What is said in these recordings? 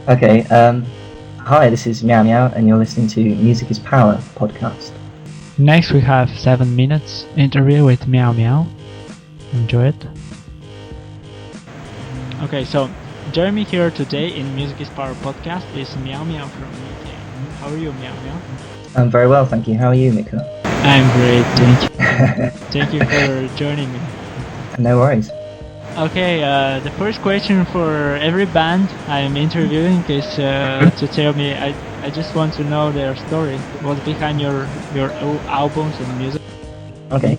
Okay, hi, this is Miaoux Miaoux, and you're listening to Music is Power podcast. Next we have 7 minutes interview with Miaoux Miaoux. Enjoy it. Okay, so joining me here today in Music is Power podcast is Miaoux Miaoux from UK. How are you, Miaoux Miaoux? I'm very well, thank you. How are you, Miko? I'm great, thank you. Thank you for joining me. No worries. Okay, the first question for every band I'm interviewing is to tell me. I just want to know their story. What's behind your albums and music? Okay.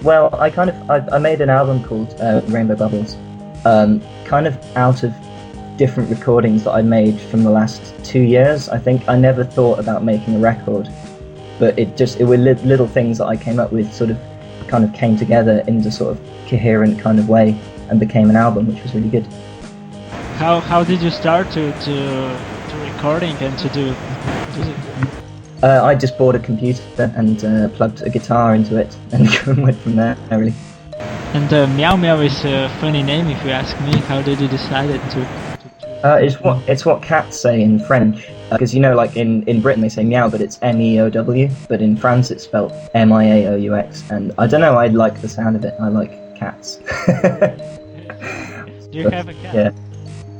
Well, I made an album called Rainbow Bubbles, kind of out of different recordings that I made from the last 2 years. I think I never thought about making a record, but it were little things that I came up with, sort of kind of came together into sort of coherent kind of way and became an album, which was really good. How did you start to recording and to do music? I just bought a computer and plugged a guitar into it and went from there, really. And Miaoux Miaoux is a funny name if you ask me. How did you decide to It's what cats say in French, because like in Britain they say meow, but it's Meow, but in France it's spelled Miaoux, and I don't know, I like the sound of it. I like cats. Do you have a cat? Yeah,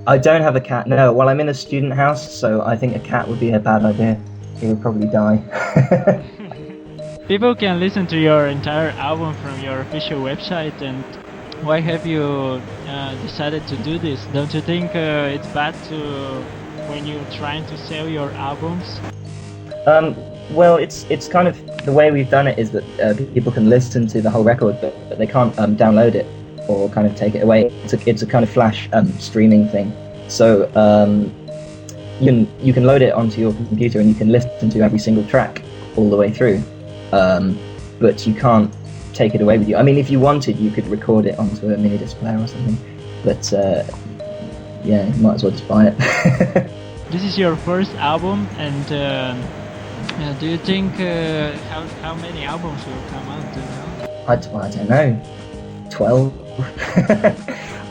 I don't have a cat. No. Well, I'm in a student house, so I think a cat would be a bad idea. He would probably die. People can listen to your entire album from your official website, and why have you decided to do this? Don't you think it's bad when you're trying to sell your albums? Well, it's kind of the way we've done it is that people can listen to the whole record, but they can't download it or kind of take it away. It's a kind of flash streaming thing. So you can load it onto your computer and you can listen to every single track all the way through, but you can't take it away with you. I mean, if you wanted, you could record it onto a mini disc player or something, but yeah, you might as well just buy it. This is your first album, and do you think how many albums will come out? Do you know? I don't know, 12.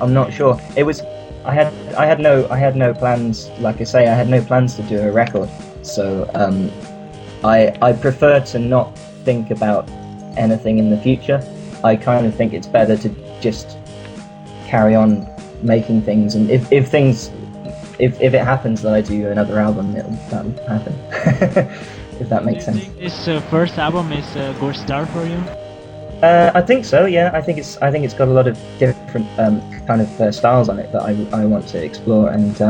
I'm not sure. It was. I had no plans. Like I say, I had no plans to do a record. So I prefer to not think about anything in the future. I kind of think it's better to just carry on making things, and if it happens that I do another album, that'll happen. If that makes sense. This first album is a good start for you? I think so. Yeah, I think it's got a lot of different kind of styles on it that I want to explore, and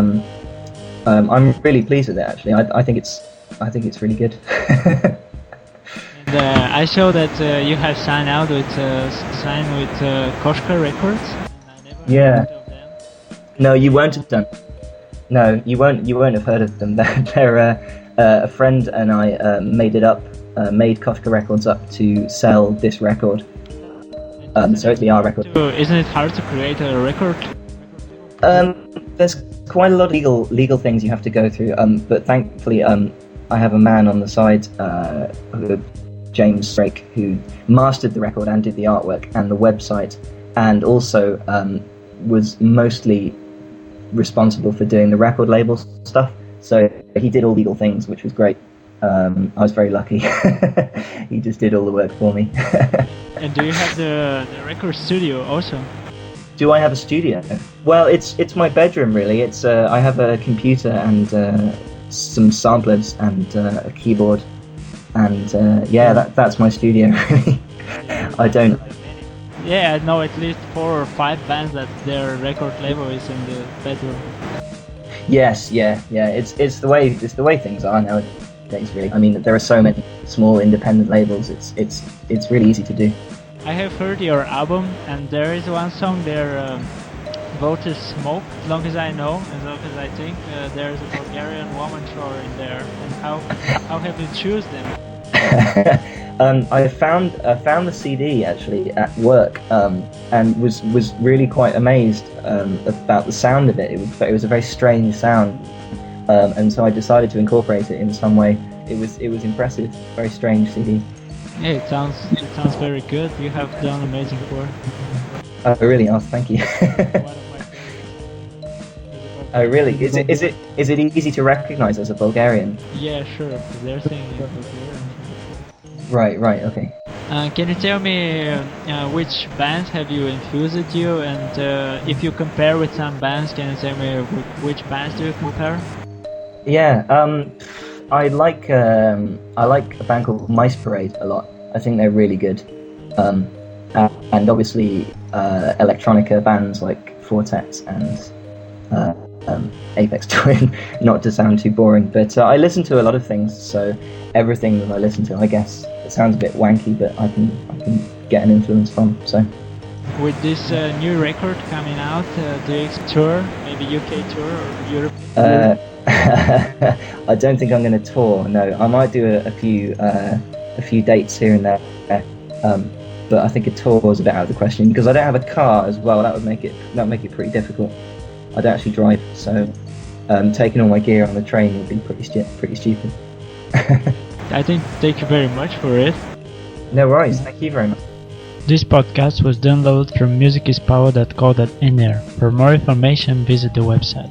I'm really pleased with it. Actually, I think it's really good. And I saw that you have signed with Koshka Records. Yeah. No, you won't have done. No, you won't have heard of them. They're a friend and I made Koshka Records up to sell this record. So it'd be our record. Isn't it hard to create a record? There's quite a lot of legal things you have to go through. But thankfully, I have a man on the side, James Drake, who mastered the record and did the artwork and the website, and also was mostly responsible for doing the record label stuff. So he did all legal things, which was great. I was very lucky. He just did all the work for me. And do you have the record studio also? Do I have a studio? Well, it's my bedroom really. It's I have a computer and some samplers and a keyboard, and yeah, that's my studio really. I don't. Yeah, I know at least 4 or 5 bands that their record label is in the bedroom. Yes, yeah. It's the way things are nowadays, really. I mean, there are so many small independent labels. It's really easy to do. I have heard your album, and there is one song there, Voted Smoke. As long as I know, as long as I think, there is a Bulgarian woman thrower in there. And how have you choose them? I found the CD actually at work, and was really quite amazed about the sound of it. It was a very strange sound, and so I decided to incorporate it in some way. It was impressive, very strange CD. Yeah, it sounds very good. You have done amazing work. Oh really? Oh, thank you. Oh, really? Is it easy to recognize as a Bulgarian? Yeah, sure, because they're singing in Bulgarian. Right, okay. Can you tell me which bands have you infused you, and if you compare with some bands, can you tell me which bands do you compare? Yeah, I like a band called Mice Parade a lot. I think they're really good. And obviously electronica bands like Fortet and Apex Twin, not to sound too boring, but I listen to a lot of things, so everything that I listen to, I guess it sounds a bit wanky, but I can get an influence from. So with this new record coming out, do you tour, maybe UK tour or Europe? I don't think I'm going to tour. No, I might do a few dates here and there, but I think a tour is a bit out of the question because I don't have a car as well. That would make it pretty difficult. I don't actually drive, so taking all my gear on the train would be pretty stupid. I think thank you very much for it. No worries, thank you very much. This podcast was downloaded from musicispower.co.nr. For more information, visit the website.